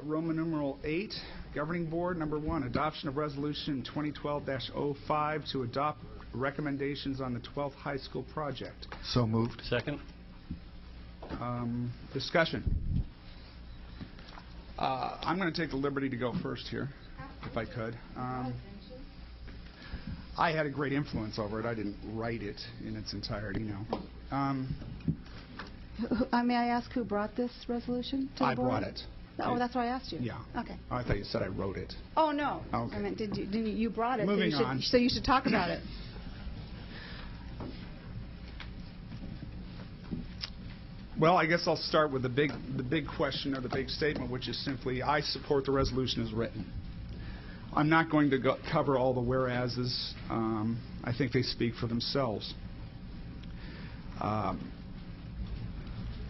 Roman numeral 8, Governing Board, number 1, adoption of resolution 2012-05 to adopt recommendations on the 12th high school project. So moved. Second. Discussion. I'm going to take the liberty to go first here, if I could. I had a great influence over it. I didn't write it in its entirety, no. May I ask who brought this resolution to the I board? brought it. Oh, that's why I asked you. Yeah. Okay. Oh, I thought you said I wrote it. Oh, no. Okay. I meant, you brought it. Moving on. So you should talk about it. Well, I guess I'll start with the big question or the big statement, which is simply, I support the resolution as written. I'm not going to cover all the whereases. I think they speak for themselves.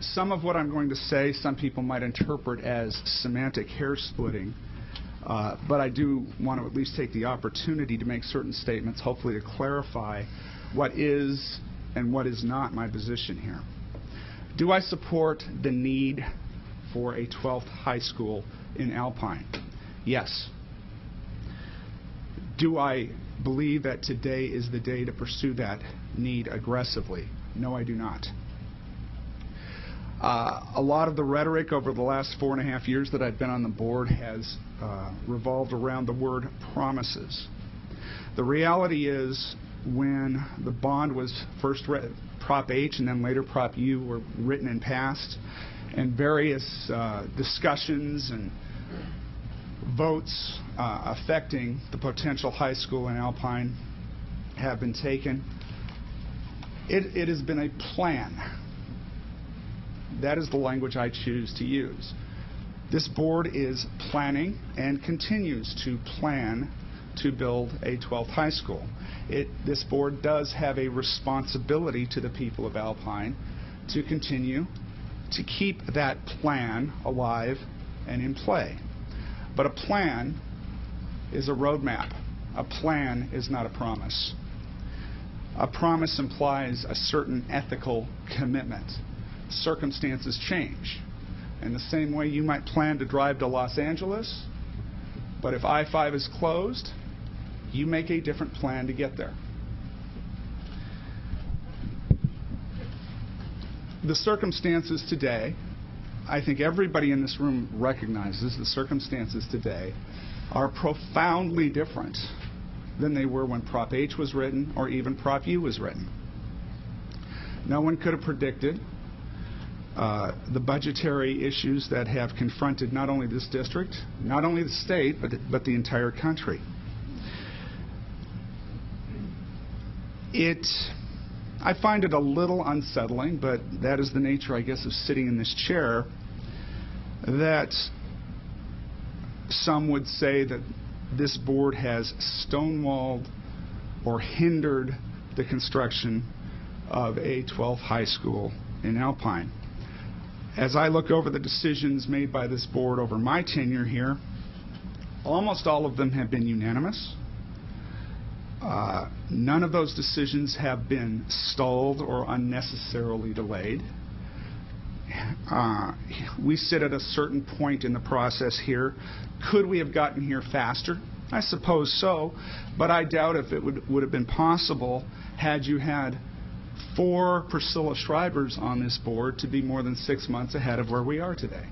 Some of what I'm going to say, some people might interpret as semantic hair splitting, but I do want to at least take the opportunity to make certain statements, hopefully to clarify what is and what is not my position here. Do I support the need for a 12th high school in Alpine? Yes. Do I believe that today is the day to pursue that need aggressively? No, I do not. A lot of the rhetoric over the last 4.5 years that I've been on the board has revolved around the word promises. The reality is, when the bond was first Prop H and then later Prop U were written and passed, and various discussions and votes affecting the potential high school in Alpine have been taken, it has been a plan. That is the language I choose to use. This board is planning and continues to plan to build a 12th high school. This board does have a responsibility to the people of Alpine to continue to keep that plan alive and in play. But a plan is a roadmap. A plan is not a promise. A promise implies a certain ethical commitment. Circumstances change. In the same way you might plan to drive to Los Angeles, but if I-5 is closed, you make a different plan to get there. The circumstances today, I think everybody in this room recognizes the circumstances today are profoundly different than they were when Prop H was written or even Prop U was written. No one could have predicted the budgetary issues that have confronted not only this district, not only the state, but the entire country. I find it a little unsettling, but that is the nature, I guess, of sitting in this chair, that some would say that this board has stonewalled or hindered the construction of a 12th high school in Alpine. As I look over the decisions made by this board over my tenure here, almost all of them have been unanimous. None of those decisions have been stalled or unnecessarily delayed. We sit at a certain point in the process here. Could we have gotten here faster? I suppose so, but I doubt if it would have been possible had you had 4 Priscilla Schreibers on this board to be more than 6 months ahead of where we are today.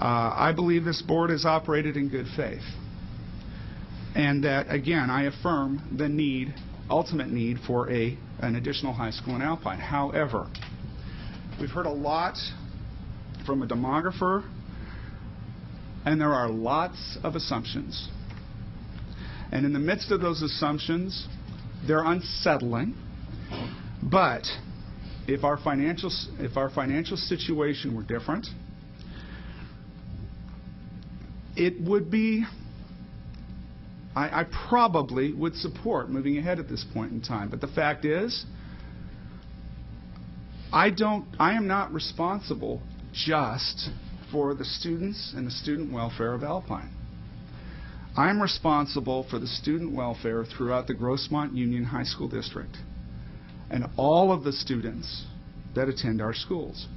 I believe this board has operated in good faith. And that, again, I affirm the ultimate need for an additional high school in Alpine. However, we've heard a lot from a demographer, and there are lots of assumptions. And in the midst of those assumptions, they're unsettling. But if our financial situation were different, it would be, I probably would support moving ahead at this point in time. But the fact is, I am not responsible just for the students and the student welfare of Alpine. I'm responsible for the student welfare throughout the Grossmont Union High School District and all of the students that attend our schools.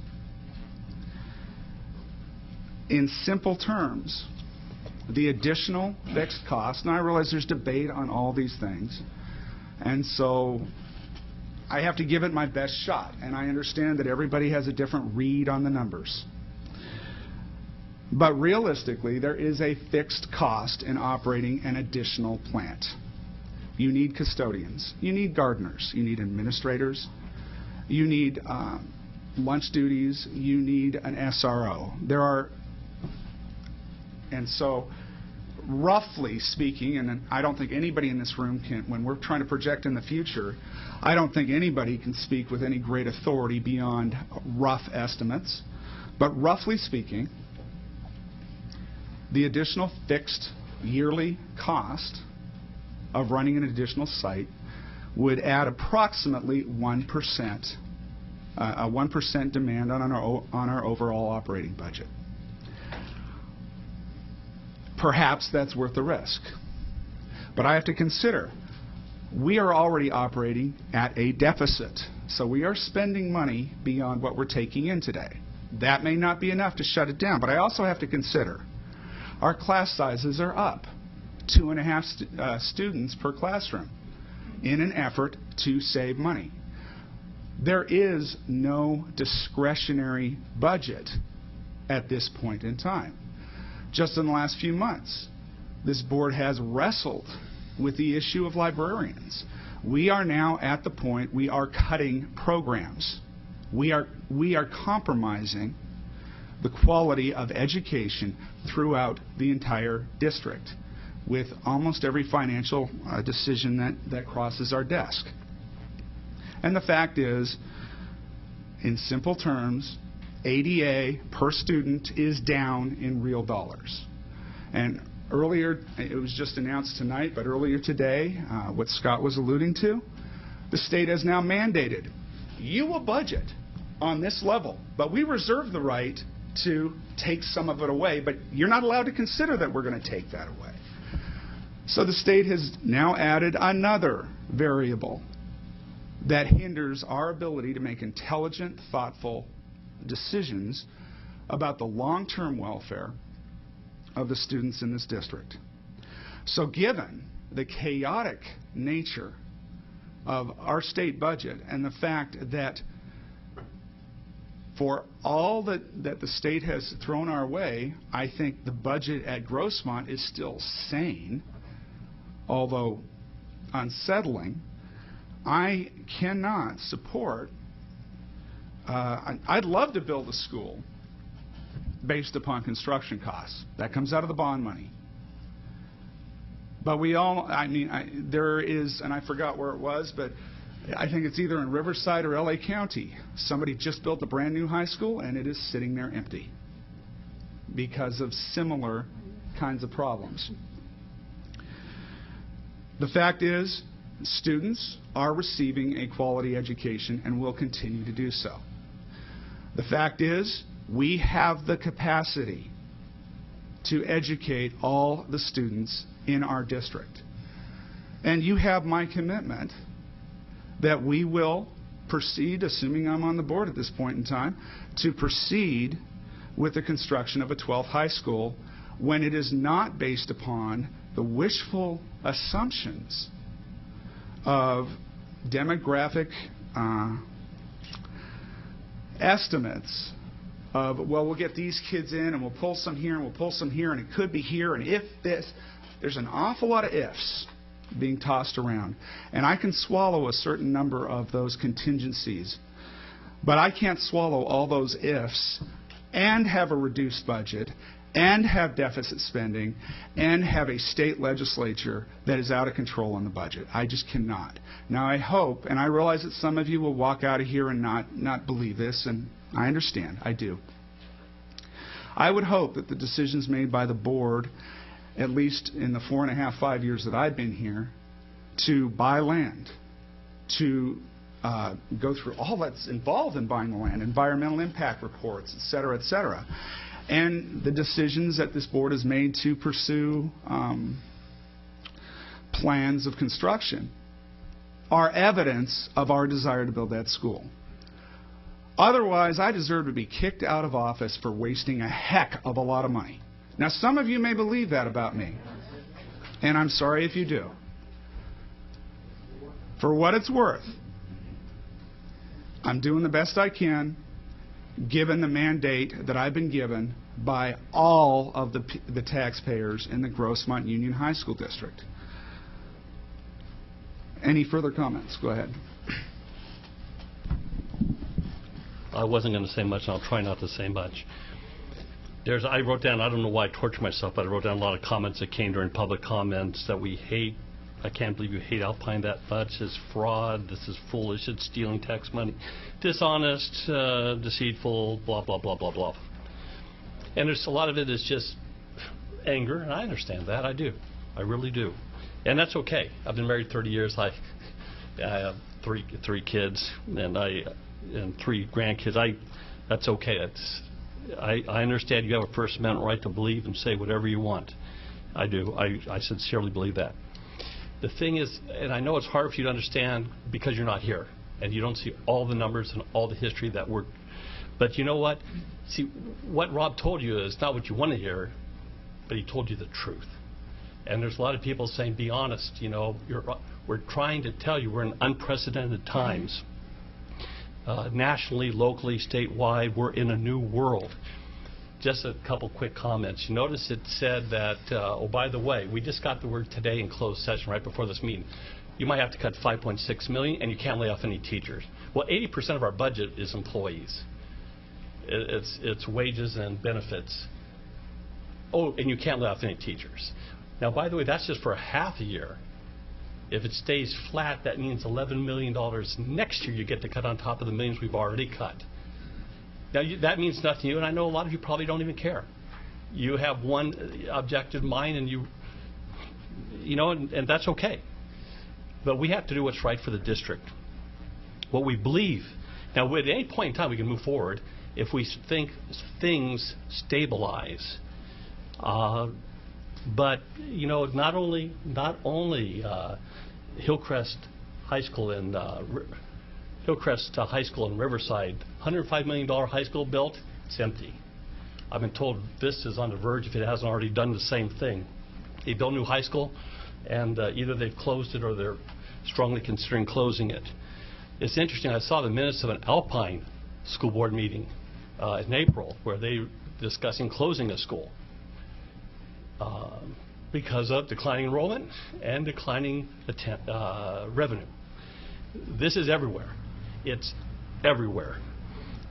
in simple terms, the additional fixed cost, and I realize there's debate on all these things, and so I have to give it my best shot, and I understand that everybody has a different read on the numbers. But realistically, there is a fixed cost in operating an additional plant. You need custodians, you need gardeners, you need administrators, you need lunch duties, you need an SRO. And so, roughly speaking, and I don't think anybody in this room can, when we're trying to project in the future, I don't think anybody can speak with any great authority beyond rough estimates. But roughly speaking, the additional fixed yearly cost of running an additional site would add approximately 1%, a 1% demand on our overall operating budget. Perhaps that's worth the risk. But I have to consider, we are already operating at a deficit. So we are spending money beyond what we're taking in today. That may not be enough to shut it down, but I also have to consider our class sizes are up 2.5 students per classroom in an effort to save money. There is no discretionary budget at this point in time. Just in the last few months, this board has wrestled with the issue of librarians. We are now at the point we are cutting programs. We are compromising the quality of education throughout the entire district with almost every financial decision that crosses our desk. And the fact is, in simple terms, ADA per student is down in real dollars. And earlier, it was just announced tonight, but earlier today, what Scott was alluding to, the state has now mandated, you will budget on this level, but we reserve the right to take some of it away, but you're not allowed to consider that we're going to take that away. So the state has now added another variable that hinders our ability to make intelligent, thoughtful decisions about the long-term welfare of the students in this district. So given the chaotic nature of our state budget and the fact that for all that the state has thrown our way, I think the budget at Grossmont is still sane, although unsettling. I cannot support, I'd love to build a school based upon construction costs. That comes out of the bond money. But we all, there is, and I forgot where it was, but I think it's either in Riverside or LA County. Somebody just built a brand new high school and it is sitting there empty because of similar kinds of problems. The fact is, students are receiving a quality education and will continue to do so. The fact is, we have the capacity to educate all the students in our district. And you have my commitment that we will proceed, assuming I'm on the board at this point in time, to proceed with the construction of a 12th high school when it is not based upon the wishful assumptions of demographic estimates of, well, we'll get these kids in and we'll pull some here and we'll pull some here and it could be here and if this. There's an awful lot of ifs being tossed around. And I can swallow a certain number of those contingencies. But I can't swallow all those ifs and have a reduced budget and have deficit spending and have a state legislature that is out of control on the budget. I just cannot. Now I hope, and I realize that some of you will walk out of here and not believe this, and I understand, I do. I would hope that the decisions made by the board, at least in the 4.5, 5 years that I've been here, to buy land, to go through all that's involved in buying the land, environmental impact reports, et cetera, and the decisions that this board has made to pursue plans of construction are evidence of our desire to build that school. Otherwise, I deserve to be kicked out of office for wasting a heck of a lot of money. Now, some of you may believe that about me, and I'm sorry if you do. For what it's worth, I'm doing the best I can, given the mandate that I've been given by all of the taxpayers in the Grossmont Union High School District. Any further comments? Go ahead. I wasn't going to say much, and I'll try not to say much. I wrote down, I don't know why I torture myself, but I wrote down a lot of comments that came during public comments that we hate. I can't believe you hate Alpine that much. It's fraud. This is foolish. It's stealing tax money. Dishonest, deceitful, blah, blah, blah, blah, blah. And there's a lot of it is just anger, and I understand that. I do. I really do. And that's okay. I've been married 30 years. I have three kids and 3 grandkids. That's okay. I understand you have a First Amendment right to believe and say whatever you want. I do. I sincerely believe that. The thing is, and I know it's hard for you to understand because you're not here and you don't see all the numbers and all the history that we're. But you know what? See, what Rob told you is not what you want to hear, but he told you the truth. And there's a lot of people saying, be honest. You know, we're trying to tell you we're in unprecedented times. Nationally, locally, statewide, we're in a new world. Just a couple quick comments. You notice it said that, oh, by the way, we just got the word today in closed session right before this meeting. You might have to cut $5.6 million, and you can't lay off any teachers. Well, 80% of our budget is employees. It's wages and benefits. Oh, and you can't lay off any teachers. Now, by the way, that's just for a half a year. If it stays flat, that means $11 million next year you get to cut on top of the millions we've already cut. Now, that means nothing to you, and I know a lot of you probably don't even care. You have one objective mind, and you know, and that's okay. But we have to do what's right for the district. What we believe. Now, at any point in time, we can move forward if we think things stabilize. But you know, not only Hillcrest High School and Hillcrest High School in Riverside, $105 million high school built, it's empty. I've been told this is on the verge if it hasn't already done the same thing. They built a new high school, and either they've closed it or they're strongly considering closing it. It's interesting, I saw the minutes of an Alpine school board meeting in April where they were discussing closing a school because of declining enrollment and declining revenue. This is everywhere. It's everywhere.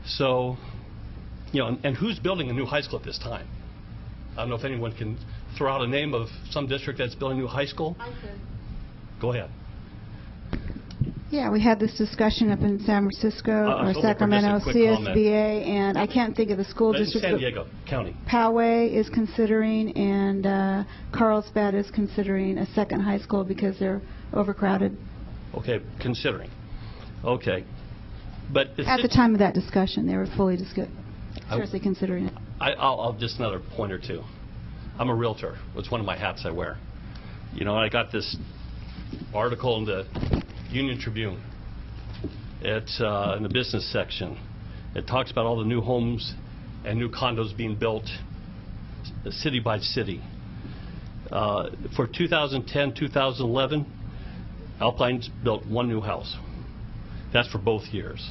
So, you know, and who's building a new high school at this time? I don't know if anyone can throw out a name of some district that's building a new high school. I could. Go ahead. Yeah, we had this discussion up in San Francisco or Sacramento, CSBA, and I can't think of the school district. San Diego County. Poway is considering, and Carlsbad is considering a second high school because they're overcrowded. Okay, considering. Okay. But at the time of that discussion, they were fully seriously considering it. I'll just another point or two. I'm a realtor. It's one of my hats I wear. You know, I got this article in the Union Tribune. It's in the business section. It talks about all the new homes and new condos being built city by city. For 2010, 2011, Alpine's built 1 new house. That's for both years.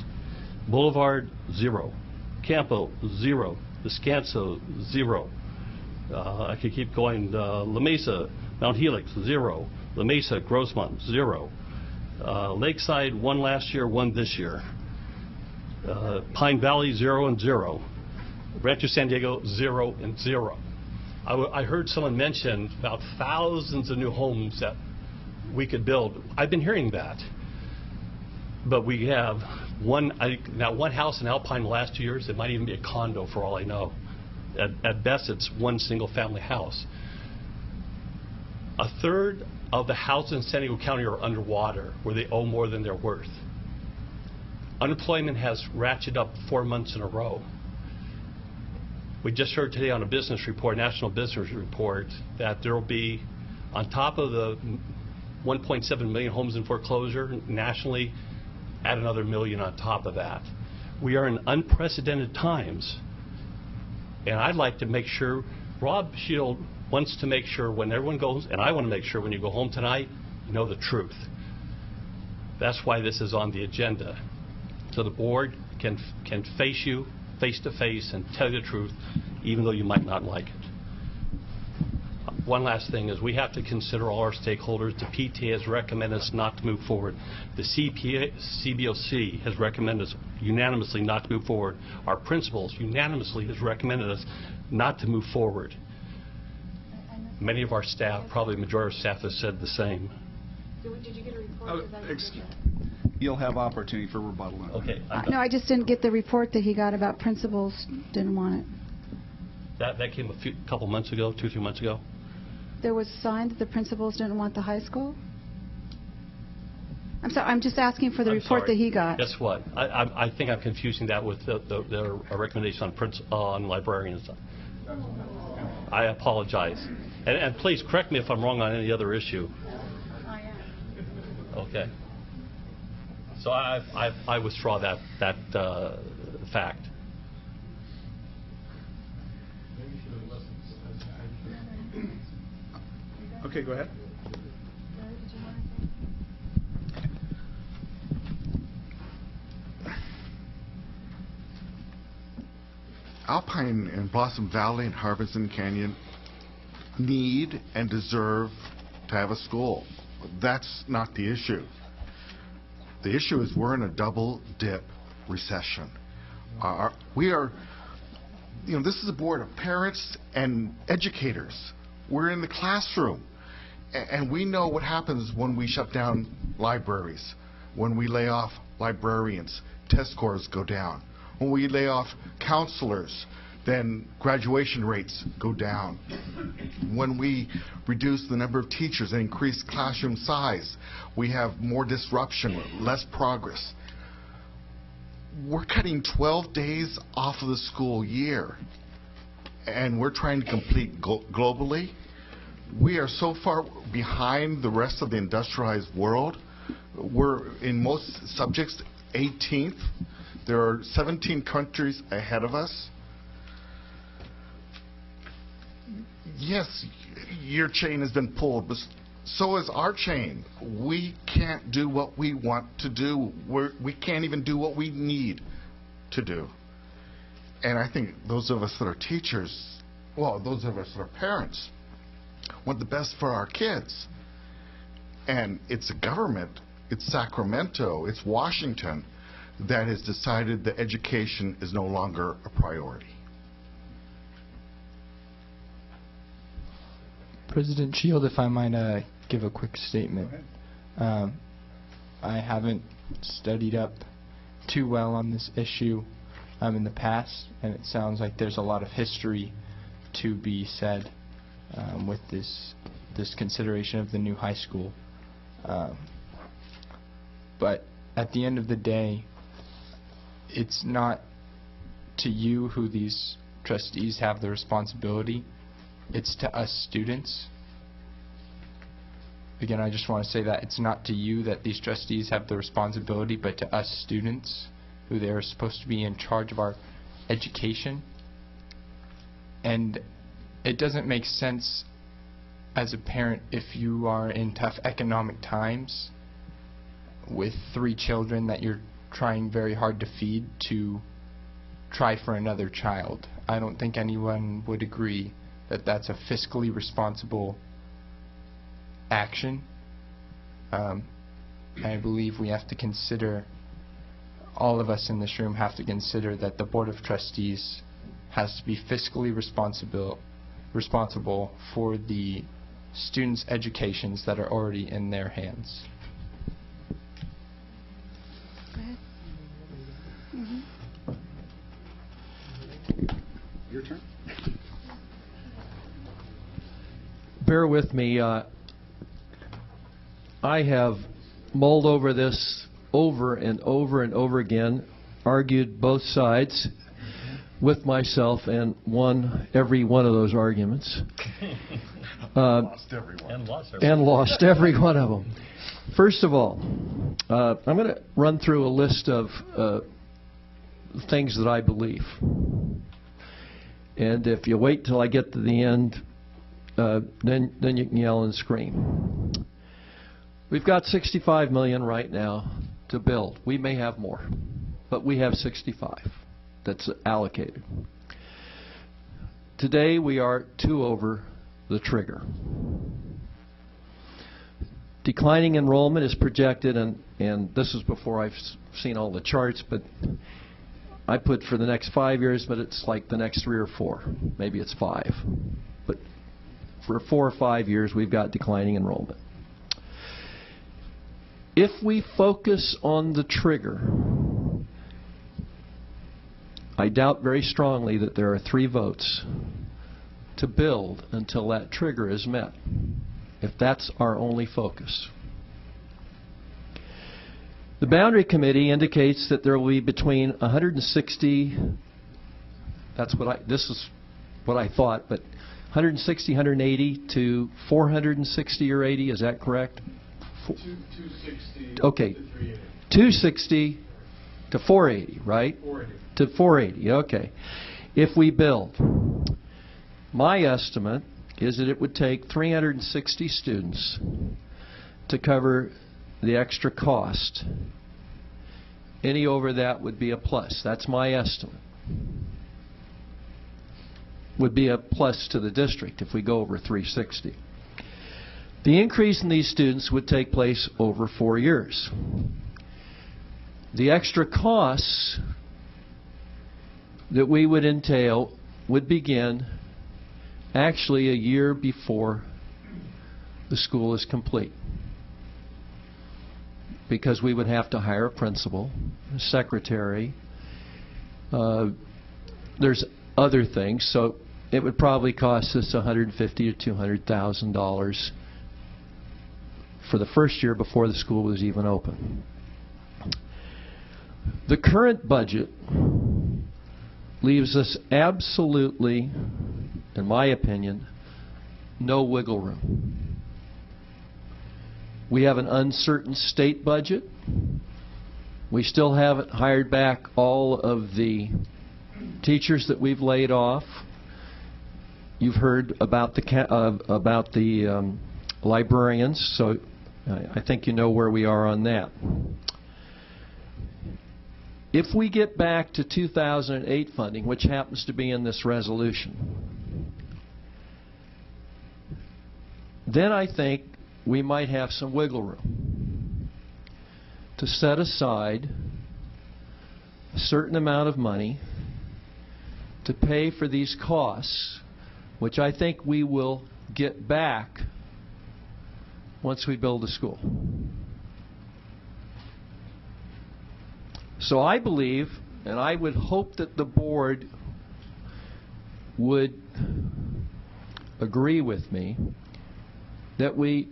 Boulevard, 0. Campo, 0. Descanso, 0. I could keep going. La Mesa, Mount Helix, 0. La Mesa, Grossmont, 0. Lakeside, 1 last year, 1 this year. Pine Valley, 0 and 0. Rancho San Diego, 0 and 0. I heard someone mention about thousands of new homes that we could build. I've been hearing that. But we have one house in Alpine in the last 2 years. It might even be a condo for all I know. At best, it's 1 single family house. A third of the houses in San Diego County are underwater, where they owe more than they're worth. Unemployment has ratcheted up 4 months in a row. We just heard today on a business report, national business report, that there will be, on top of the 1.7 million homes in foreclosure nationally, add another million on top of that. We are in unprecedented times, and I'd like to make sure, Rob Shield wants to make sure when everyone goes, and I want to make sure when you go home tonight, you know the truth. That's why this is on the agenda, so the board can face you face to face and tell you the truth, even though you might not like it. One last thing is we have to consider all our stakeholders. The PTA has recommended us not to move forward. The CBOC has recommended us unanimously not to move forward. Our principals unanimously has recommended us not to move forward. Many of our staff, probably the majority of staff, has said the same. Did you get a report? You'll have opportunity for rebuttal. Okay. No, I just didn't get the report that he got about principals didn't want it. That came a couple months ago, 2-3 months ago. There was a sign that the principals didn't want the high school? I'm sorry, I'm just asking for the report that he got. Guess what? I think I'm confusing that with the recommendation on librarians. I apologize. And please correct me if I'm wrong on any other issue. I am. Okay. So I withdraw that fact. Okay, go ahead. Alpine and Blossom Valley and Harbison Canyon need and deserve to have a school. That's not the issue. The issue is we're in a double dip recession. We are, this is a board of parents and educators. We're in the classroom. And we know what happens when we shut down libraries, when we lay off librarians, test scores go down. When we lay off counselors, then graduation rates go down. When we reduce the number of teachers and increase classroom size, we have more disruption, less progress. We're cutting 12 days off of the school year, and we're trying to compete globally. We are so far behind the rest of the industrialized world. We're, in most subjects, 18th. There are 17 countries ahead of us. Yes, your chain has been pulled, but so is our chain. We can't do what we want to do. We can't even do what we need to do. And I think those of us that are teachers, those of us that are parents, want the best for our kids. And it's a government, it's Sacramento, it's Washington that has decided that education is no longer a priority. President Shield, if I might give a quick statement. I haven't studied up too well on this issue in the past, and it sounds like there's a lot of history to be said with this consideration of the new high school. But at the end of the day, it's not to you who these trustees have the responsibility. It's to us students. Again, I just want to say that it's not to you that these trustees have the responsibility, but to us students, who they're supposed to be in charge of our education. And it doesn't make sense as a parent, if you are in tough economic times with 3 children that you're trying very hard to feed, to try for another child. I don't think anyone would agree that that's a fiscally responsible action. I believe we have to consider, all of us in this room have to consider that the Board of Trustees has to be fiscally responsible for the students' educations that are already in their hands. Go ahead. Your turn. Bear with me. I have mulled over this over and over and over again, argued both sides with myself, and won every one of those arguments. Lost everyone. And lost every one of them. First of all, I'm going to run through a list of things that I believe. And if you wait till I get to the end, then you can yell and scream. We've got $65 million right now to build. We may have more, but we have 65 that's allocated. Today we are 2 over the trigger. Declining enrollment is projected, and this is before I've seen all the charts, but I put for the next 5 years, but it's like the next 3 or 4. Maybe it's 5. But for 4 or 5 years, we've got declining enrollment. If we focus on the trigger, I doubt very strongly that there are 3 votes to build until that trigger is met, if that's our only focus. The Boundary Committee indicates that there will be between 160, this is what I thought, but 160, 180 to 460 or 80, is that correct? 260 okay. to 380. 260 to 480, right? 480. To 480, okay. If we build, my estimate is that it would take 360 students to cover the extra cost. Any over that would be a plus. That's my estimate. Would be a plus to the district if we go over 360. The increase in these students would take place over 4 years. The extra costs that we would entail would begin actually a year before the school is complete, because we would have to hire a principal, a secretary. There's other things, so it would probably cost us $150,000 to $200,000 for the first year before the school was even open. The current budget leaves us absolutely, in my opinion, no wiggle room. We have an uncertain state budget. We still haven't hired back all of the teachers that we've laid off. You've heard about the librarians, so I think you know where we are on that. If we get back to 2008 funding, which happens to be in this resolution, then I think we might have some wiggle room to set aside a certain amount of money to pay for these costs, which I think we will get back once we build a school. So I believe, and I would hope that the board would agree with me, that we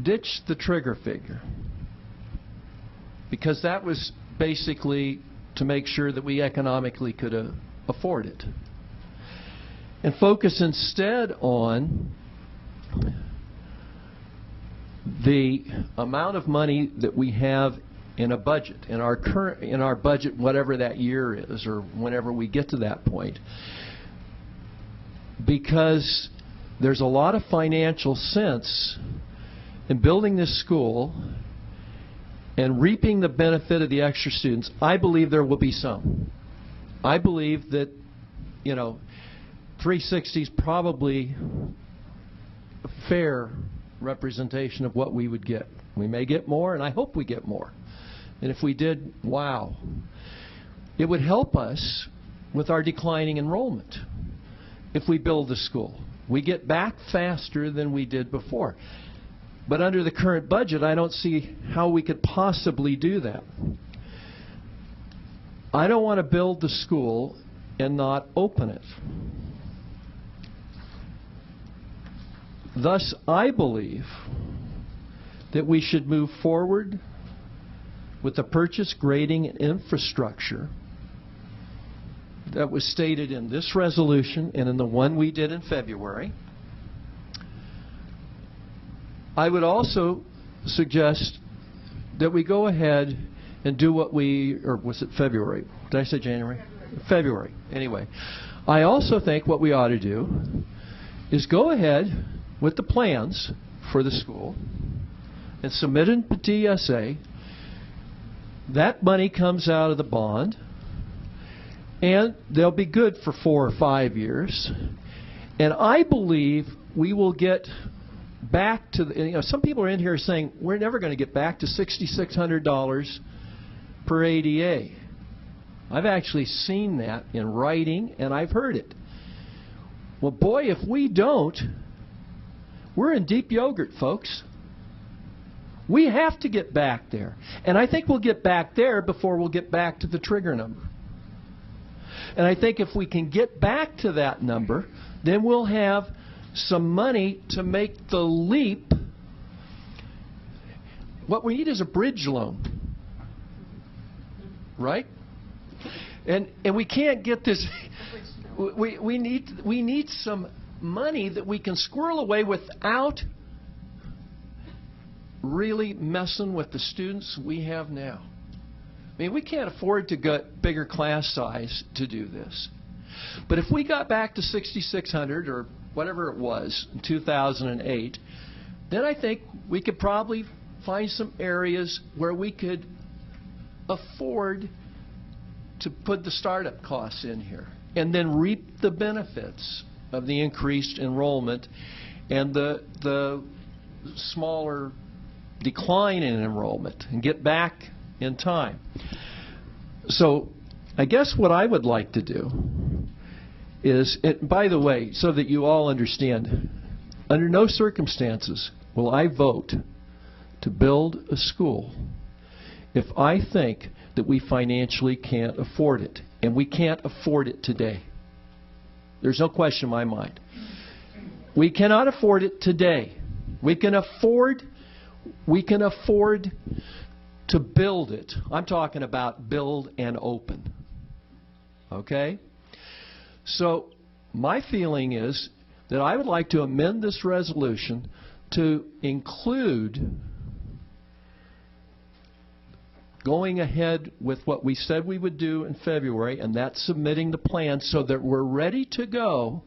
ditch the trigger figure, because that was basically to make sure that we economically could afford it, and focus instead on the amount of money that we have in a budget, in our budget, whatever that year is, or whenever we get to that point, because there's a lot of financial sense in building this school and reaping the benefit of the extra students. I believe there will be some. I believe that, 360 is probably a fair representation of what we would get. We may get more, and I hope we get more. And if we did, wow. It would help us with our declining enrollment if we build the school. We get back faster than we did before. But under the current budget, I don't see how we could possibly do that. I don't want to build the school and not open it. Thus, I believe that we should move forward with the purchase, grading, and infrastructure that was stated in this resolution and in the one we did in February. I would also suggest that we go ahead and do what or was it February? Did I say January? February. Anyway, I also think what we ought to do is go ahead with the plans for the school and submit it to DSA. That money comes out of the bond, and they'll be good for 4 or 5 years. And I believe we will get back to the, some people are in here saying we're never going to get back to $6,600 per ADA. I've actually seen that in writing, and I've heard it. Well, boy, if we don't, we're in deep yogurt, folks. We have to get back there. And I think we'll get back there before we'll get back to the trigger number. And I think if we can get back to that number, then we'll have some money to make the leap. What we need is a bridge loan. Right? And we can't get this. We need some money that we can squirrel away without really messing with the students we have now. I mean, we can't afford to get bigger class size to do this. But if we got back to 6,600 or whatever it was in 2008, then I think we could probably find some areas where we could afford to put the startup costs in here and then reap the benefits of the increased enrollment and the smaller decline in enrollment and get back in time. So I guess what I would like to do is, by the way, so that you all understand, under no circumstances will I vote to build a school if I think that we financially can't afford it. And we can't afford it today. There's no question in my mind. We cannot afford it today. We can afford to build it. I'm talking about build and open. Okay? So my feeling is that I would like to amend this resolution to include going ahead with what we said we would do in February, and that's submitting the plan so that we're ready to go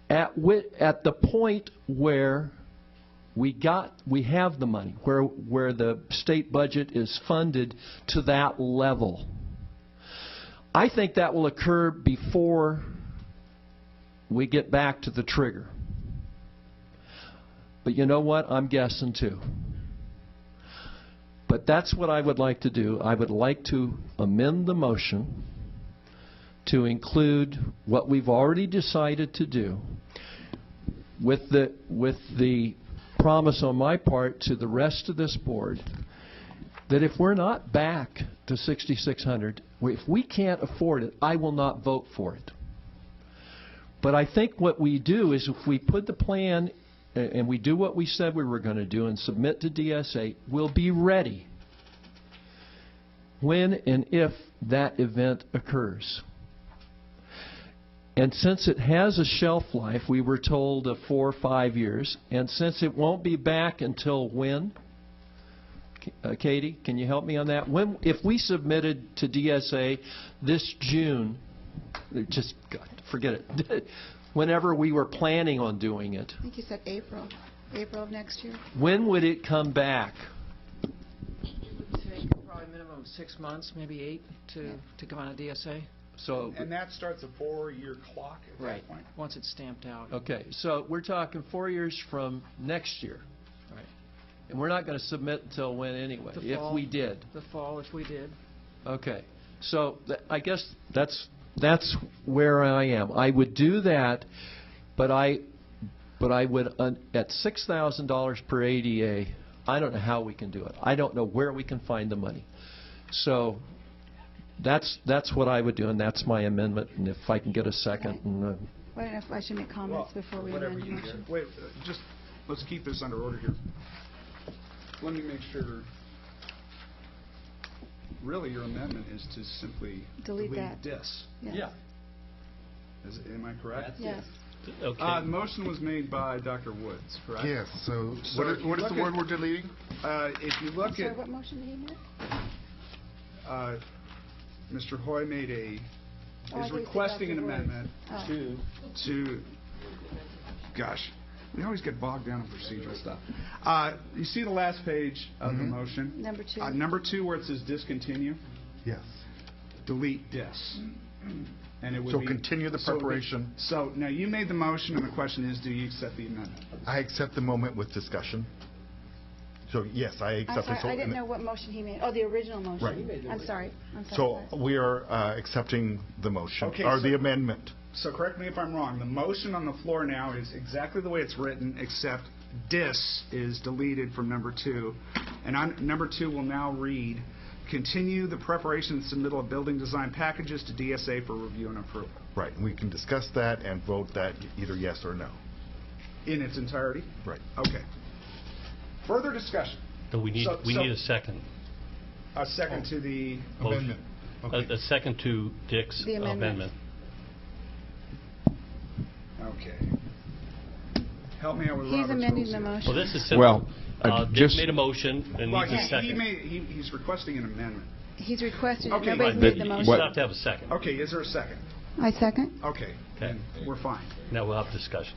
at the point where we have the money, where the state budget is funded to that level. I think that will occur before we get back to the trigger. But you know what? I'm guessing too. But that's what I would like to do. I would like to amend the motion to include what we've already decided to do with the promise on my part to the rest of this board that if we're not back to 6,600, if we can't afford it, I will not vote for it. But I think what we do is if we put the plan and we do what we said we were going to do and submit to DSA, we'll be ready when and if that event occurs. And since it has a shelf life, we were told of 4 or 5 years, and since it won't be back until when? Katie, can you help me on that? When, if we submitted to DSA this June, just forget it. Whenever we were planning on doing it. I think you said April of next year. When would it come back? It would take probably a minimum of 6 months, maybe 8, to come out of DSA. So, And that starts a 4-year clock at that point? Once it's stamped out. okay, so we're talking 4 years from next year. Right. And we're not going to submit until when anyway, The if fall. we did. The fall, if we did. Okay, so I guess that's where I am. I would do that, but I would at $6,000 per ADA. I don't know how we can do it. I don't know where we can find the money. So that's what I would do, and that's my amendment. And if I can get a second, and, I don't know if I should make comments before we whatever amend the you motion. Wait, just let's keep this under order here. Let me make sure. Really, your amendment is to simply Delete that. this. Yes. yeah. Am I correct? Yes. Okay. The motion was made by Dr. Woods, correct? Yes, so So what is the look word at- we're deleting? If you look Sorry, at what motion did he make? Mr. Hoy made Oh, I is thought you said requesting an Dr. Ward. amendment Oh. to, gosh, we always get bogged down in procedural stuff. You see the last page of the motion? Number 2. Number 2, where it says discontinue, Yes. delete dis. And it would So be- continue the so it would- preparation. So now you made the motion, and the question is, do you accept the amendment? I accept the moment with discussion. So, yes, I I'm accept sorry, it. So- I didn't know what motion he made. Oh, the original motion. Right. I'm sorry. So we are accepting the motion, Okay, or so- the amendment. So correct me if I'm wrong. The motion on the floor now is exactly the way it's written, except dis is deleted from number 2. And on number 2 will now read, continue the preparation and submittal of building design packages to DSA for review and approval. Right, and we can discuss that and vote that either yes or no. In its entirety? Right. Okay. Further discussion. So we need So- a second. A second to the... Motion. Okay. A second to Dick's The amendment. Okay. Help me out with He's Robert's amending rules the here. motion. Well, this is simple. Well, Dick just- made a motion and Well, needs a he second. made, he's requesting an amendment. He's requested it. Okay, Nobody's fine. made the You motion. still have to have a second. Okay, is there a second? I second. Okay, Okay. then we're fine. Now we'll have discussion.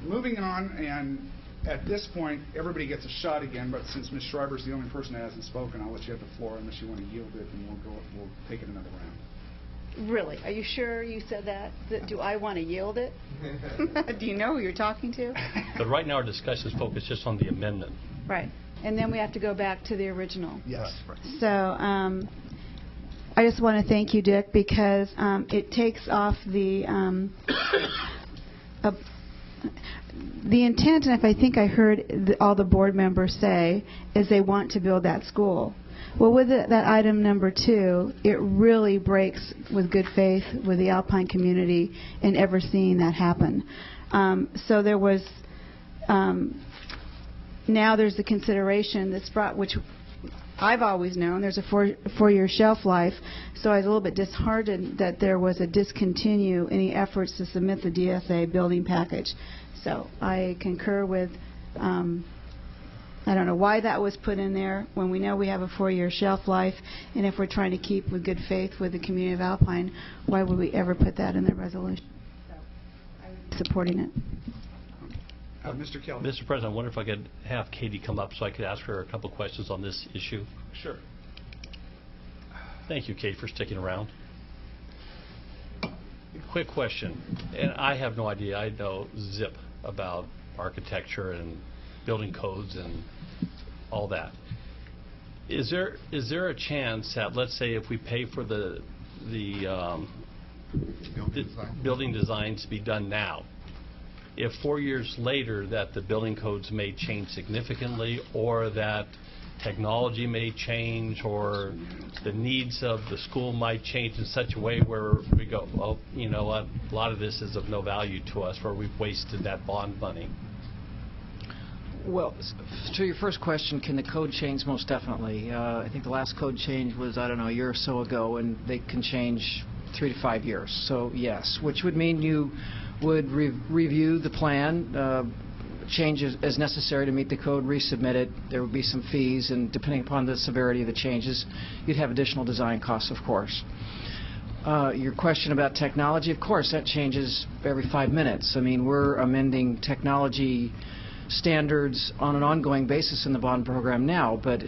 Moving on, and at this point, everybody gets a shot again, but since Ms. Schreiber's the only person that hasn't spoken, I'll let you have the floor unless you want to yield it, and we'll take it another round. Really? Are you sure you said that? Do I want to yield it? Do you know who you're talking to? But right now our discussion is focused just on the amendment. Right. And then we have to go back to the original. Yes. So I just want to thank you, Dick, because it takes off the intent, and if I think I heard all the board members say, is they want to build that school. Well, with that item number 2, it really breaks with good faith with the Alpine community in ever seeing that happen. So there was, now there's the consideration that's brought, which I've always known, there's a four-year shelf life, so I was a little bit disheartened that there was a discontinue any efforts to submit the DSA building package. So I concur with, I don't know why that was put in there when we know we have a 4-year shelf life, and if we're trying to keep with good faith with the community of Alpine, why would we ever put that in the resolution? So I would be supporting it. Mr. Kelly. Mr. President, I wonder if I could have Katie come up so I could ask her a couple questions on this issue. Sure. Thank you, Kate, for sticking around. Quick question, and I have no idea. I know zip about architecture and building codes and all that. Is there a chance that, let's say, if we pay for the building designs to be done now, if 4 years later that the building codes may change significantly, or that technology may change, or the needs of the school might change in such a way where we go, well, you know what, a lot of this is of no value to us, where we've wasted that bond money? Well, to your first question, can the code change? Most definitely. I think the last code change was, I don't know, a year or so ago, and they can change 3 to 5 years. So yes, which would mean you would review the plan, changes as necessary to meet the code, resubmit it. There would be some fees, and depending upon the severity of the changes, you'd have additional design costs, of course. Your question about technology, of course, that changes every 5 minutes. I mean, we're amending technology standards on an ongoing basis in the bond program now, but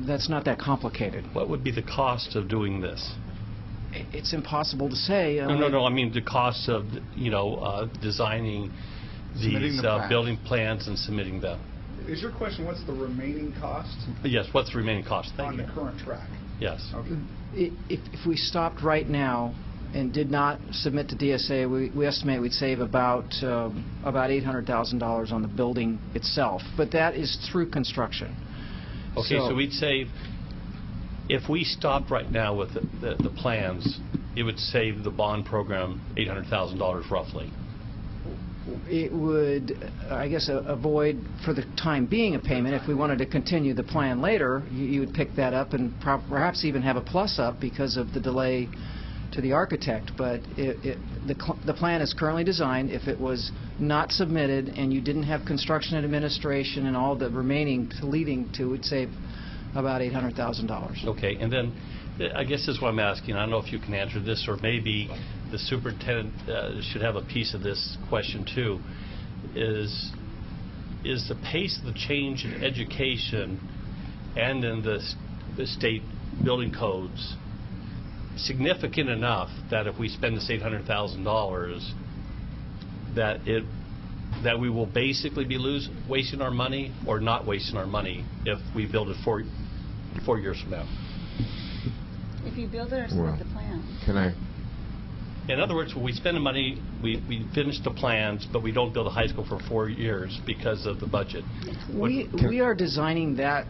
that's not that complicated. What would be the cost of doing this? It's impossible to say. No, I mean the cost of, designing Submitting these the plans. building plans and submitting them. Is your question, what's the remaining cost Yes, what's the remaining cost? Thank on you. the current track? Yes. Okay. If we stopped right now and did not submit to DSA, we estimate we'd save about $800,000 on the building itself. But that is through construction. Okay, so we'd save, if we stopped right now with the plans, it would save the bond program $800,000 roughly. It would, I guess, avoid, for the time being, a payment. If we wanted to continue the plan later, you would pick that up and perhaps even have a plus up because of the delay to the architect. But the plan is currently designed. If it was not submitted and you didn't have construction and administration and all the remaining leading to, it would save about $800,000. Okay, and then I guess this is what I'm asking. I don't know if you can answer this, or maybe the superintendent should have a piece of this question too. Is the pace of the change in education and in the state building codes significant enough that if we spend this $800,000, that we will basically be wasting our money, or not wasting our money if we build it 4 years from now? If you build it or submit the plan. Can I? In other words, when we spend the money, we finish the plans, but we don't build a high school for 4 years because of the budget. We are designing that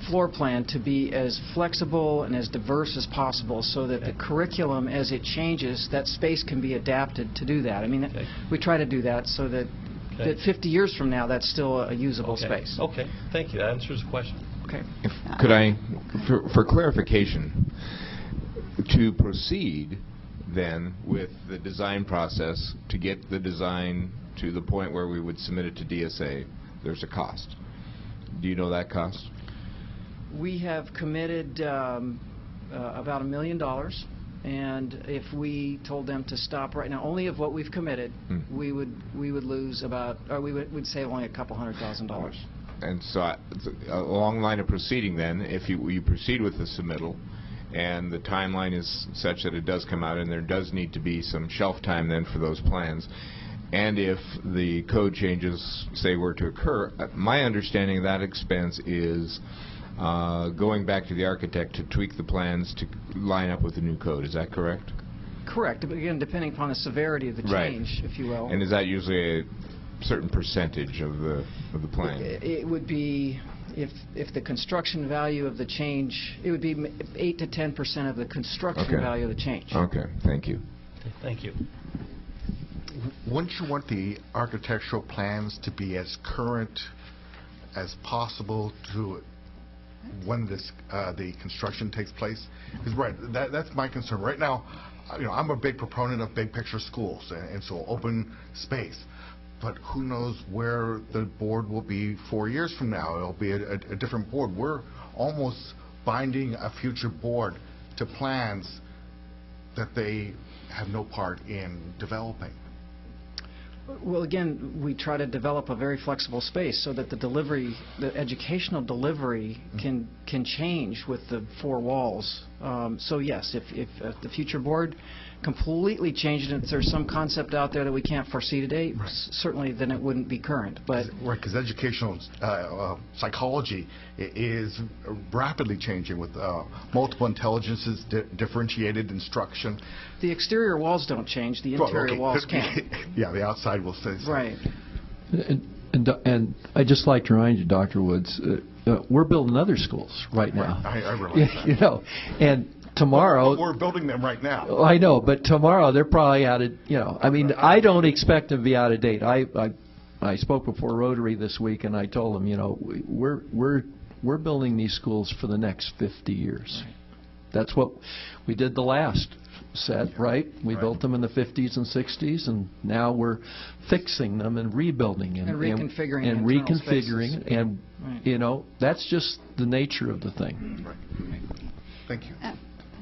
floor plan to be as flexible and as diverse as possible, so that the curriculum, as it changes, that space can be adapted to do that. I mean, we try to do that so that 50 years from now, that's still a usable space. Okay, thank you. That answers the question. Okay. Could I, for clarification, to proceed then with the design process, to get the design to the point where we would submit it to DSA, there's a cost. Do you know that cost? We have committed about $1 million, and if we told them to stop right now, only of what we've committed, we would lose about, or we'd save only a couple $100,000. And so, along the line of proceeding then, if you proceed with the submittal, and the timeline is such that it does come out, and there does need to be some shelf time then for those plans, and if the code changes, say, were to occur, my understanding of that expense is going back to the architect to tweak the plans to line up with the new code. Is that correct? Correct. Again, depending upon the severity of the change, if you will. And is that usually a certain percentage of the plan? It would be, if the construction value of the change, it would be 8 to 10% of the construction value of the change. Okay, thank you. Okay, thank you. Wouldn't you want the architectural plans to be as current as possible to when the construction takes place? Because that's my concern. Right now, I'm a big proponent of big picture schools, and so open space. But who knows where the board will be 4 years from now? It'll be a different board. We're almost binding a future board to plans that they have no part in developing. Well, again, we try to develop a very flexible space so that the delivery, the educational delivery can change with the four walls. So yes, if the future board completely changed it, if there's some concept out there that we can't foresee today, certainly then it wouldn't be current. But because educational psychology is rapidly changing with multiple intelligences, differentiated instruction. The exterior walls don't change, the interior walls can. Yeah, the outside will stay the same. Right. And I'd just like to remind you, Dr. Woods, we're building other schools right now. I realize that. And tomorrow... We're building them right now. I know, but tomorrow they're probably out of, I mean, I don't expect them to be out of date. I spoke before Rotary this week, and I told them, we're building these schools for the next 50 years. Right. That's what we did the last set, right? We built them in the 50s and 60s, and now we're fixing them and rebuilding them. And reconfiguring and reconfiguring, and, that's just the nature of the thing. Right. Thank you.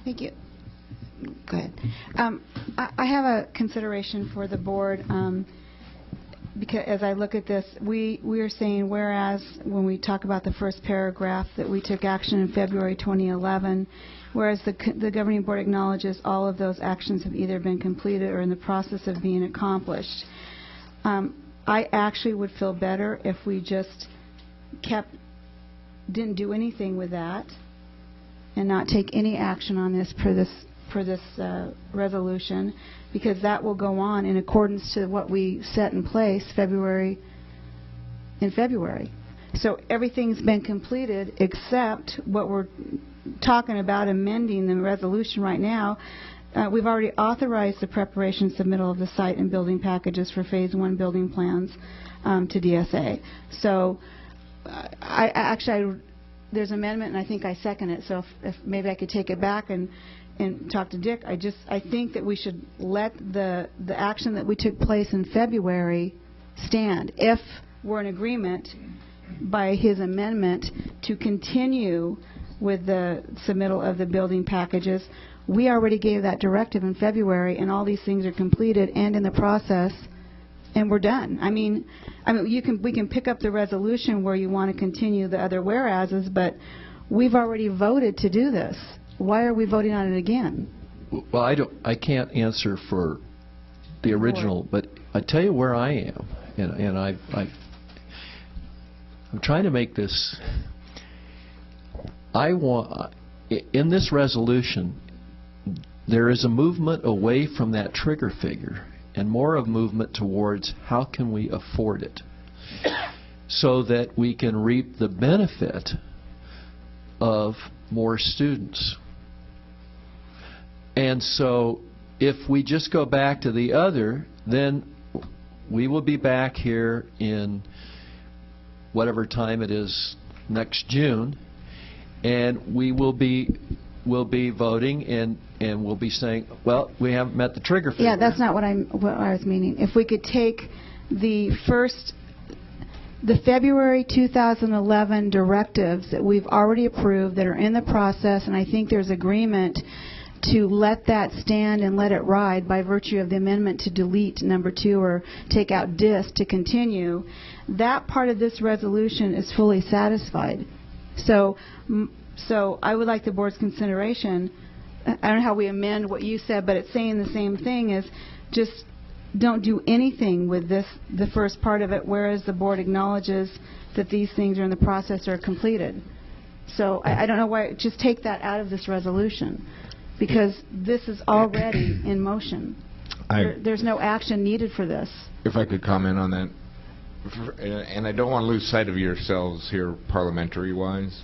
Thank you. Go ahead. I have a consideration for the board, because as I look at this, we are saying, whereas when we talk about the first paragraph that we took action in February 2011, whereas the governing board acknowledges all of those actions have either been completed or in the process of being accomplished. I actually would feel better if we just didn't do anything with that and not take any action on this for this resolution, because that will go on in accordance to what we set in place in February. So everything's been completed except what we're talking about amending the resolution right now. We've already authorized the preparation submittal of the site and building packages for Phase 1 building plans to DSA. So there's an amendment, and I think I second it. So if maybe I could take it back and talk to Dick. I think that we should let the action that we took place in February stand. If we're in agreement by his amendment to continue with the submittal of the building packages. We already gave that directive in February, and all these things are completed and in the process, and we're done. I mean, we can pick up the resolution where you want to continue the other whereases, but we've already voted to do this. Why are we voting on it again? Well, I can't answer for the original, but I tell you where I am, and I'm trying to make this. In this resolution, there is a movement away from that trigger figure and more of movement towards how can we afford it so that we can reap the benefit of more students. And so if we just go back to the other, then we will be back here in whatever time it is next June, and we will be voting, and we'll be saying, well, we haven't met the trigger figure. Yeah, that's not what I was meaning. If we could take the February 2011 directives that we've already approved that are in the process, and I think there's agreement to let that stand and let it ride by virtue of the amendment to delete number 2 or take out DIS to continue, that part of this resolution is fully satisfied. So I would like the board's consideration. I don't know how we amend what you said, but it's saying the same thing, is just don't do anything with this, the first part of it, whereas the board acknowledges that these things are in the process or completed. So I don't know why, just take that out of this resolution, because this is already in motion. There's no action needed for this. If I could comment on that, and I don't want to lose sight of yourselves here parliamentary-wise,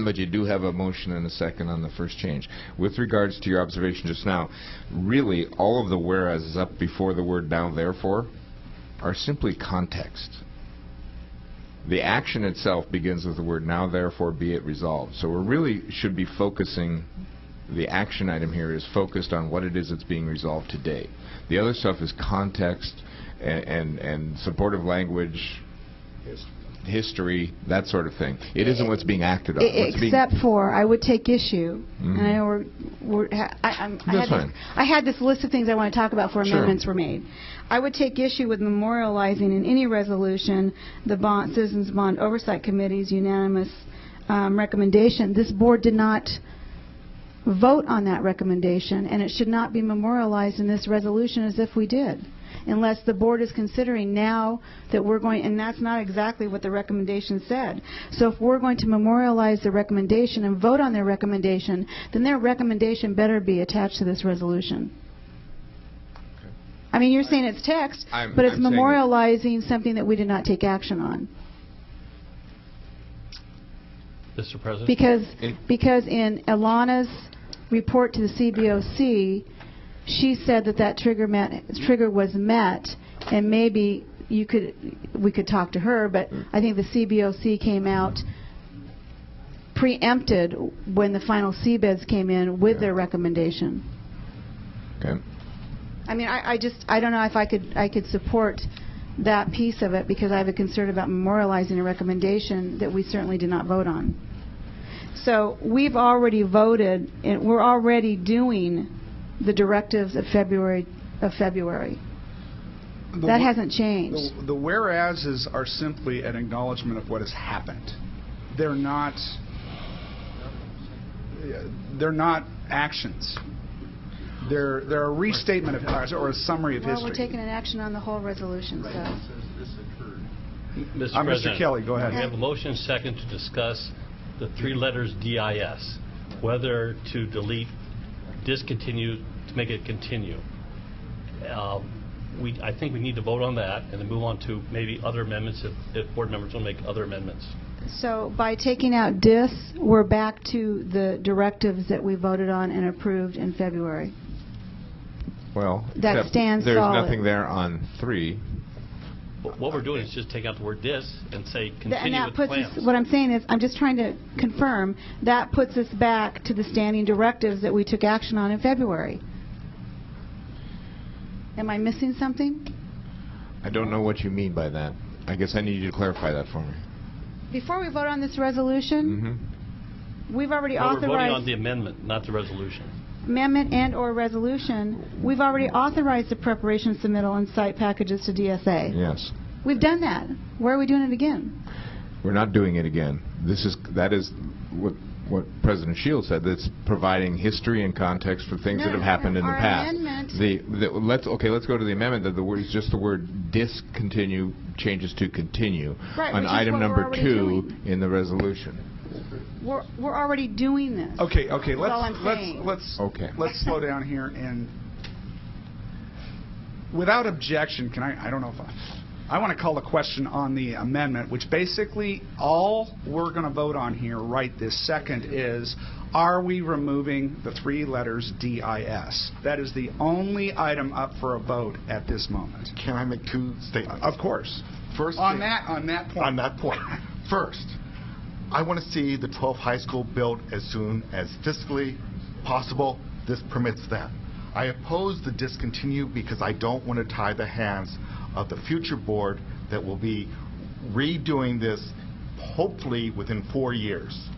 but you do have a motion and a second on the first change. With regards to your observation just now, really all of the whereas up before the word now therefore are simply context. The action itself begins with the word now therefore be it resolved. So we really should be focusing, the action item here is focused on what it is that's being resolved today. The other stuff is context and supportive language, history, that sort of thing. It isn't what's being acted on. Except for, I would take issue, and I know I had this list of things I want to talk about before amendments were made. I would take issue with memorializing in any resolution the Citizens Bond Oversight Committee's unanimous recommendation. This board did not vote on that recommendation, and it should not be memorialized in this resolution as if we did, unless the board is considering now that we're going, and that's not exactly what the recommendation said. So if we're going to memorialize the recommendation and vote on their recommendation, then their recommendation better be attached to this resolution. Okay. I mean, you're saying it's text, but it's memorializing something that we did not take action on. Mr. President? Because in Ilana's report to the CBOC, she said that trigger was met, and maybe we could talk to her, but I think the CBOC came out preempted when the final CBIDs came in with their recommendation. Okay. I mean, I don't know if I could support that piece of it, because I have a concern about memorializing a recommendation that we certainly did not vote on. So we've already voted, and we're already doing the directives of February. That hasn't changed. The whereases are simply an acknowledgement of what has happened. They're not actions. They're a restatement of, or a summary of history. Well, we're taking an action on the whole resolution. So. Mr. President, Mr. Kelly, go ahead. We have a motion and second to discuss the 3 letters DIS, whether to delete, discontinue, to make it continue. I think we need to vote on that and then move on to maybe other amendments if board members will make other amendments. So by taking out DIS, we're back to the directives that we voted on and approved in February. Well, that stands there's solid. nothing there on 3. What we're doing is just take out the word DIS and say continue and that with puts plans. us, what I'm saying is, I'm just trying to confirm, that puts us back to the standing directives that we took action on in February. Am I missing something? I don't know what you mean by that. I guess I need you to clarify that for me. Before we vote on this resolution, we've already No, we're voting on authorized the amendment, not the resolution. amendment and/or resolution. We've already authorized the preparation, submittal, and site packages to DSA. Yes. We've done that. Why are we doing it again? We're not doing it again. That is what President Shields said. That's providing history and context for things that have happened in the Our past. amendment- Let's go to the amendment. That the word is just the word discontinue changes to continue Right, on which is item what we're number already 2 doing. in the resolution. We're already doing this. Okay, That's all I'm saying. let's slow down here and without objection, I don't know if I want to call a question on the amendment, which basically all we're going to vote on here right this second is, are we removing the 3 letters DIS? That is the only item up for a vote at this moment. Can I make 2 statements? Of course. First On thing- that point. On that point. First, I want to see the 12th high school built as soon as fiscally possible. This permits that. I oppose the discontinue because I don't want to tie the hands of the future board that will be redoing this hopefully within 4 years.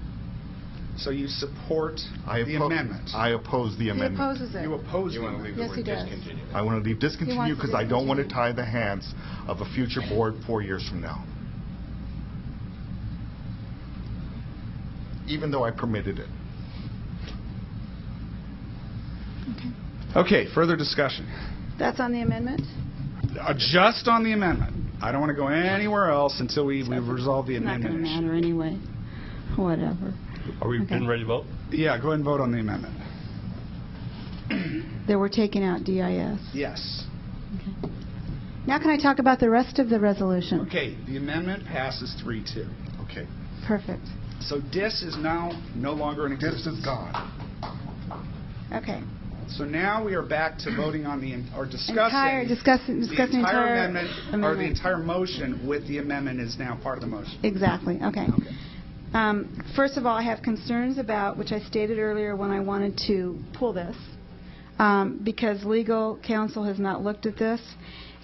So you support the amendment? I oppose the He amendment. opposes it. You oppose the amendment? Yes, he does. I want to leave discontinue wants to because I don't want to discontinue. tie the hands of a future board 4 years from now. Even though I permitted it. Okay, further discussion. That's on the amendment? Just on the amendment. I don't want to go anywhere else until we've resolved the It's not going amendment to issue. matter anyway. Whatever. Are we Okay. getting ready to vote? Yeah, go ahead and vote on the amendment. That we're taking out DIS. Yes. Okay. Now can I talk about the rest of the resolution? Okay, the amendment passes 3-2. Okay. Perfect. So DIS is now no longer in existence. This is gone. Okay. So now we are back to voting on discussing Discussing the the entire entire amendment, or the entire motion with the amendment is now part of the motion. Exactly. Okay. Okay. First of all, I have concerns about, which I stated earlier when I wanted to pull this, because legal counsel has not looked at this.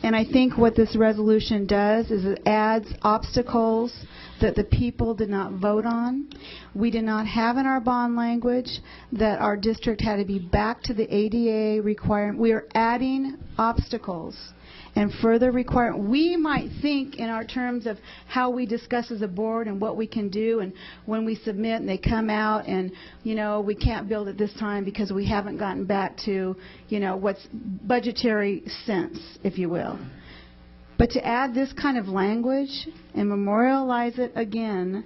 And I think what this resolution does is it adds obstacles that the people did not vote on. We did not have in our bond language that our district had to be back to the ADA requirement. We are adding obstacles and further requirement. We might think in our terms of how we discuss as a board and what we can do, and when we submit and they come out and, we can't build it this time because we haven't gotten back to, what's budgetary sense, if you will. But to add this kind of language and memorialize it again,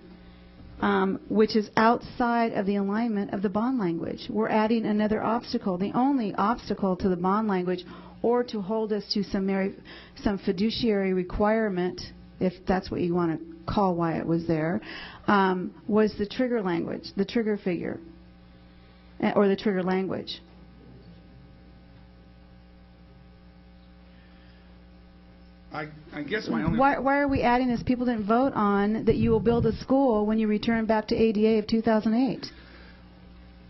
which is outside of the alignment of the bond language, we're adding another obstacle. The only obstacle to the bond language, or to hold us to some fiduciary requirement, if that's what you want to call why it was there, was the trigger language, the trigger figure, or the trigger language. I guess my only... Why are we adding this? People didn't vote on that you will build a school when you return back to ADA of 2008.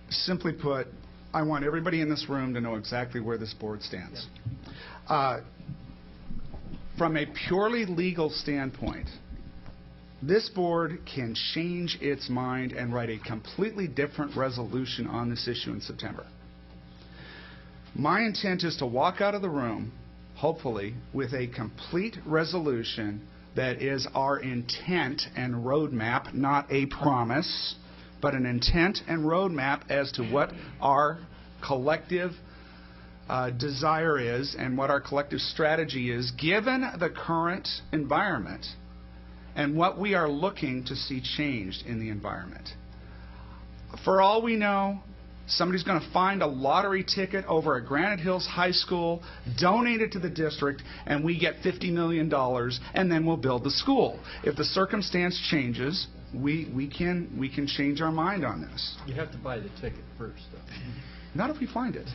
Simply put, I want everybody in this room to know exactly where this board stands. From a purely legal standpoint, this board can change its mind and write a completely different resolution on this issue in September. My intent is to walk out of the room, hopefully, with a complete resolution that is our intent and roadmap, not a promise, but an intent and roadmap as to what our collective desire is and what our collective strategy is, given the current environment and what we are looking to see changed in the environment. For all we know, somebody's going to find a lottery ticket over at Granite Hills High School, donate it to the district, and we get $50 million, and then we'll build the school. If the circumstance changes, we can change our mind on this. You have to buy the ticket first, though. Not if we find it.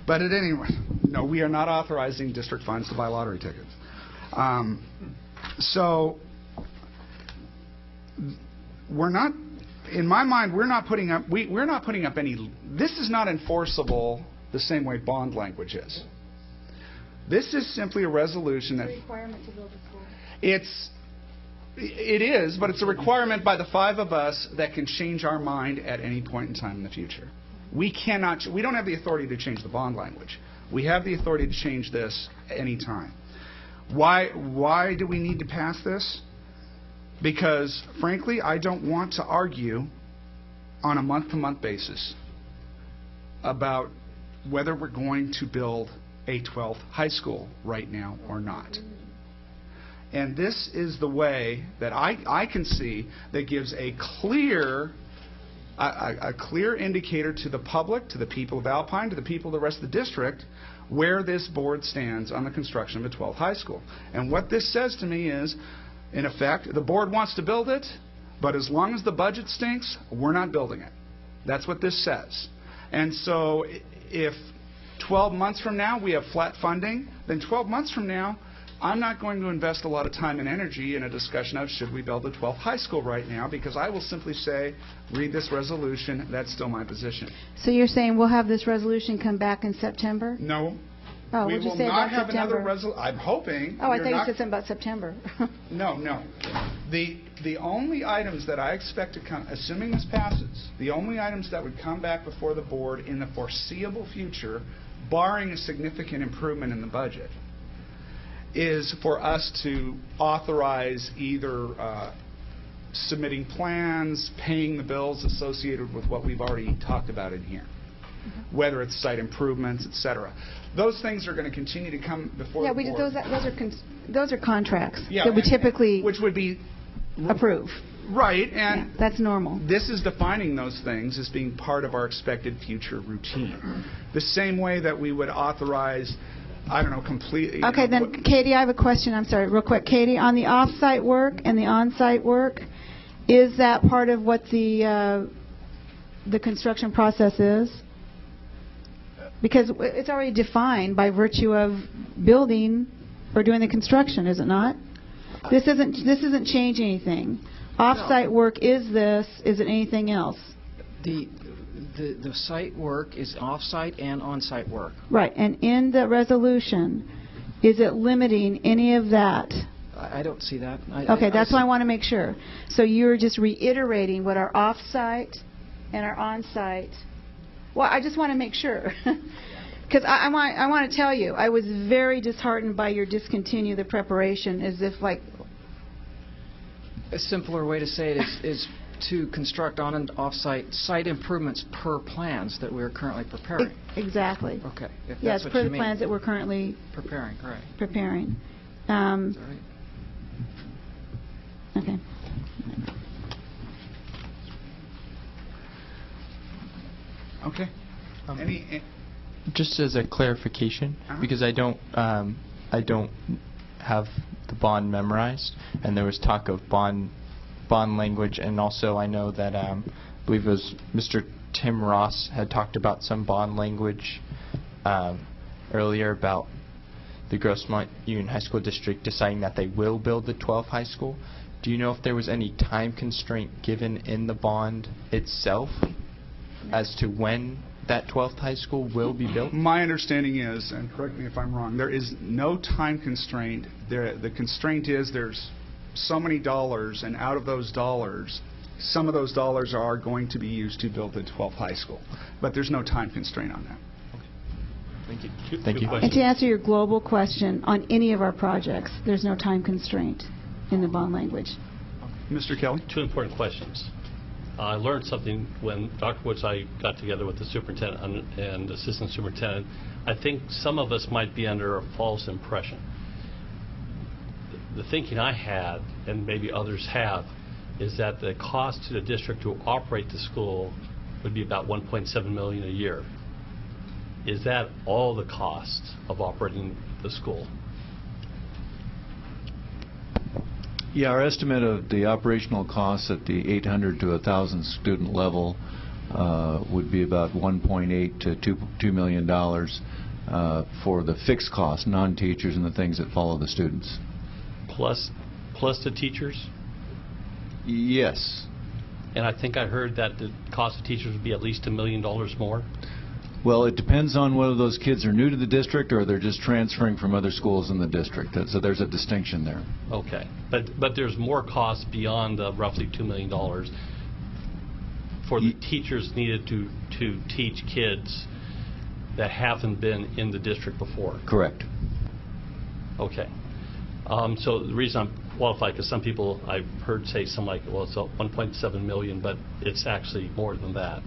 But at any rate, no, we are not authorizing district funds to buy lottery tickets. So we're not, in my mind, we're not putting up any. This is not enforceable the same way bond language is. This is simply a resolution that Requirement to build a school. it's It is, but it's a requirement by the 5 of us that can change our mind at any point in time in the future. We don't have the authority to change the bond language. We have the authority to change this any time. Why do we need to pass this? Because, frankly, I don't want to argue on a month-to-month basis about whether we're going to build a 12th high school right now or not. And this is the way that I can see that gives a clear indicator to the public, to the people of Alpine, to the people of the rest of the district, where this board stands on the construction of a 12th high school. And what this says to me is, in effect, the board wants to build it, but as long as the budget stinks, we're not building it. That's what this says. And so if 12 months from now we have flat funding, then 12 months from now, I'm not going to invest a lot of time and energy in a discussion of should we build a 12th high school right now, because I will simply say, read this resolution, that's still my position. So you're saying we'll have this resolution come back in September? No. Oh, We what'd you will say not about have another September? resolution. I'm hoping. Oh, I you're thought you not- said something about September. No. The only items that I expect to come, assuming this passes, the only items that would come back before the board in the foreseeable future, barring a significant improvement in the budget, is for us to authorize either submitting plans, paying the bills associated with what we've already talked about in here, whether it's site improvements, et cetera. Those things are going to continue to come before Yeah, the board. those are contracts Yeah, that we and- typically which would be approve. right, Yeah, and that's normal. this is defining those things as being part of our expected future routine. The same way that we would authorize, I don't know, completely. Okay, then, Katie, I have a question. I'm sorry, real quick. Katie, on the off-site work and the on-site work, is that part of what the construction process is? Because it's already defined by virtue of building or doing the construction, is it not? This isn't changing anything. Off-site work is this. Is it anything else? The site work is off-site and on-site work. Right. And in the resolution, is it limiting any of that? I don't see that. Okay, that's why I want to make sure. So you're just reiterating what our off-site and our on-site. Well, I just want to make sure. Because I want to tell you, I was very disheartened by your discontinue the preparation, as if like... A simpler way to say it is to construct on and off-site site improvements per plans that we are currently preparing. Exactly. Okay, if Yes, that's what per you the mean. plans that we're currently Preparing, right. preparing. Is that right? Okay. Okay. Just as a clarification, because I don't have the bond memorized, and there was talk of bond language, and also I know that I believe it was Mr. Tim Ross had talked about some bond language earlier about the Grossmont Union High School District deciding that they will build the 12th high school. Do you know if there was any time constraint given in the bond itself as to when that 12th high school will be built? My understanding is, and correct me if I'm wrong, there is no time constraint. The constraint is there's so many dollars, and out of those dollars, some of those dollars are going to be used to build the 12th high school. But there's no time constraint on that. Thank you. Good Thank you. question. And to answer your global question, on any of our projects, there's no time constraint in the bond language. Mr. Kelly? Two important questions. I learned something when Dr. Woods and I got together with the superintendent and assistant superintendent. I think some of us might be under a false impression. The thinking I had, and maybe others have, is that the cost to the district to operate the school would be about $1.7 million a year. Is that all the cost of operating the school? Yeah, our estimate of the operational costs at the 800 to 1,000 student level would be about $1.8 to $2 million for the fixed costs, non-teachers and the things that follow the students. Plus the teachers? Yes. And I think I heard that the cost of teachers would be at least $1 million more. Well, it depends on whether those kids are new to the district or they're just transferring from other schools in the district. So there's a distinction there. Okay. But there's more costs beyond roughly $2 million for the teachers needed to teach kids that haven't been in the district before. Correct. Okay. So the reason I'm qualified, because some people I've heard say something like, well, it's 1.7 million, but it's actually more than that.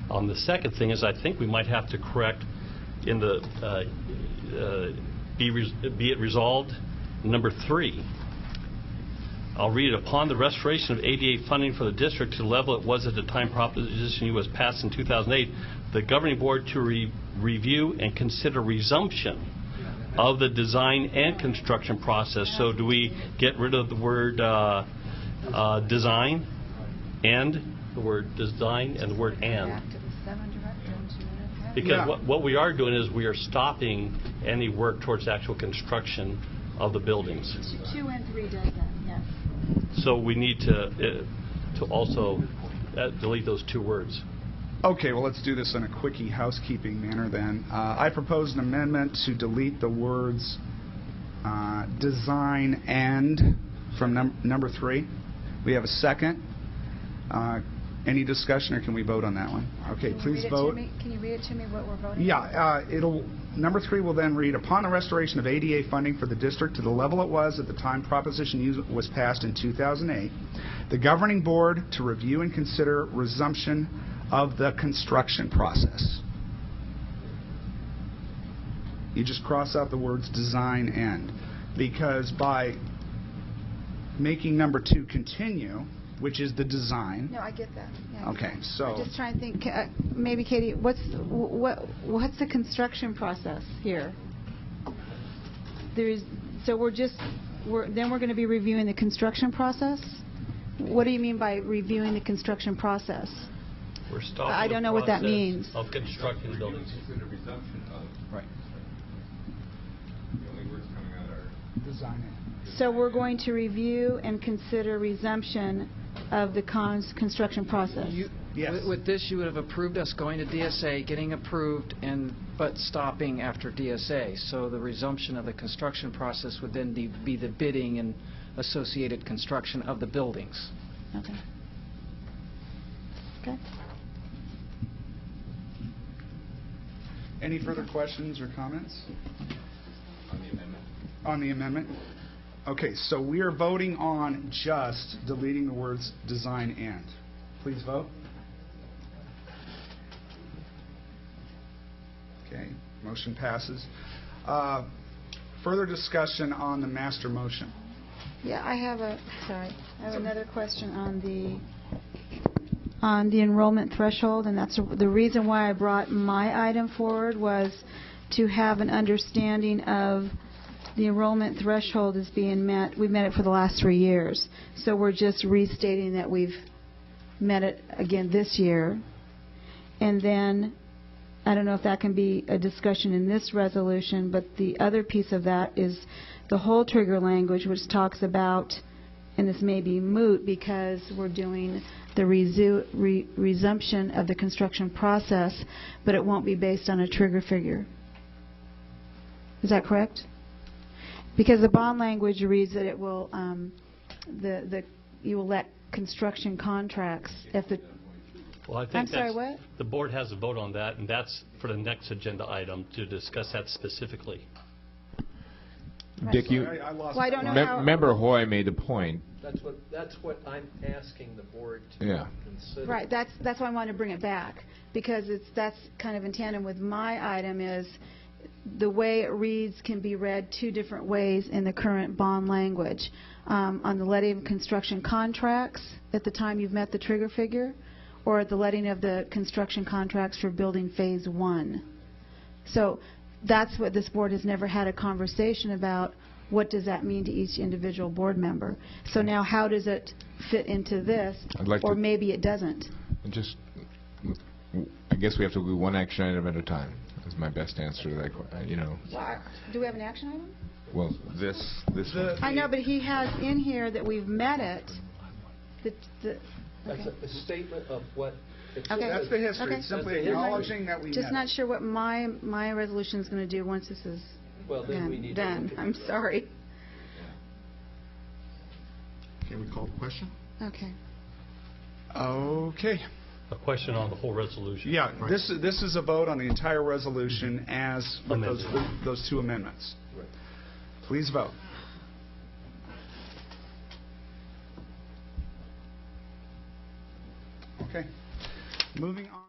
The second thing is I think we might have to correct in the be it resolved, number 3. I'll read it. Upon the restoration of ADA funding for the district to the level it was at the time Proposition U was passed in 2008, the governing board to review and consider resumption of the design and construction process. So do we get rid of the word design and the word design and the word and? Because what we are doing is we are stopping any work towards actual construction of the buildings. 2 and 3 does that, yes. So we need to also delete those 2 words. Okay, well, let's do this in a quickie housekeeping manner then. I propose an amendment to delete the words design and from number 3. We have a second. Any discussion, or can we vote on that one? Okay, please vote. Can you read it to me what we're voting on? Yeah, number 3 will then read, upon the restoration of ADA funding for the district to the level it was at the time Proposition U was passed in 2008, the governing board to review and consider resumption of the construction process. You just cross out the words design and, because by making number 2 continue, which is the design. No, I get that. Yeah, okay, so I'm just trying to think. Maybe Katie, what's the construction process here? So we're going to be reviewing the construction process. What do you mean by reviewing the construction process? We're stopping I don't know what that means. Of constructing buildings. Right. The only words coming out are design and. So we're going to review and consider resumption of the construction process. Yes. With this, you would have approved us going to DSA, getting approved, but stopping after DSA. So the resumption of the construction process would then be the bidding and associated construction of the buildings. Okay. Okay. Any further questions or comments? on the amendment. On the amendment? Okay, so we are voting on just deleting the words design and. Please vote. Okay, motion passes. Further discussion on the master motion. Yeah, I have another question on the enrollment threshold, and that's the reason why I brought my item forward was to have an understanding of the enrollment threshold is being met. We've met it for the last 3 years. So we're just restating that we've met it again this year. And then, I don't know if that can be a discussion in this resolution, but the other piece of that is the whole trigger language, which talks about, and this may be moot because we're doing the resumption of the construction process, but it won't be based on a trigger figure. Is that correct? Because the bond language reads that it will, you will let construction contracts if the. Well, I think I'm sorry, what? The board has a vote on that, and that's for the next agenda item to discuss that specifically. Right. Dick, you I lost Well, I don't know how. member Hoy made the point. That's what I'm asking the board to Yeah. consider. Right, that's why I wanted to bring it back, because that's kind of in tandem with my item is the way it reads can be read 2 different ways in the current bond language. On the letting of construction contracts at the time you've met the trigger figure, or at the letting of the construction contracts for building phase 1. So that's what this board has never had a conversation about. What does that mean to each individual board member? So now how does it fit into this, or maybe it doesn't? I guess we have to do one action item at a time. Is my best answer to that. Do we have an action item? Well, this one. I know, but he has in here that we've met it. That's a statement of what Okay. That's the history. Okay. It's simply That's the history. acknowledging that we Just met. not sure what my resolution is going to do once this is Well, then we need to done. look at I'm the- sorry. Can we call the question? Okay. Okay. A question on the whole resolution. Yeah, this is a vote on the entire resolution as with Amended. those two amendments. Please vote. Okay. Moving on.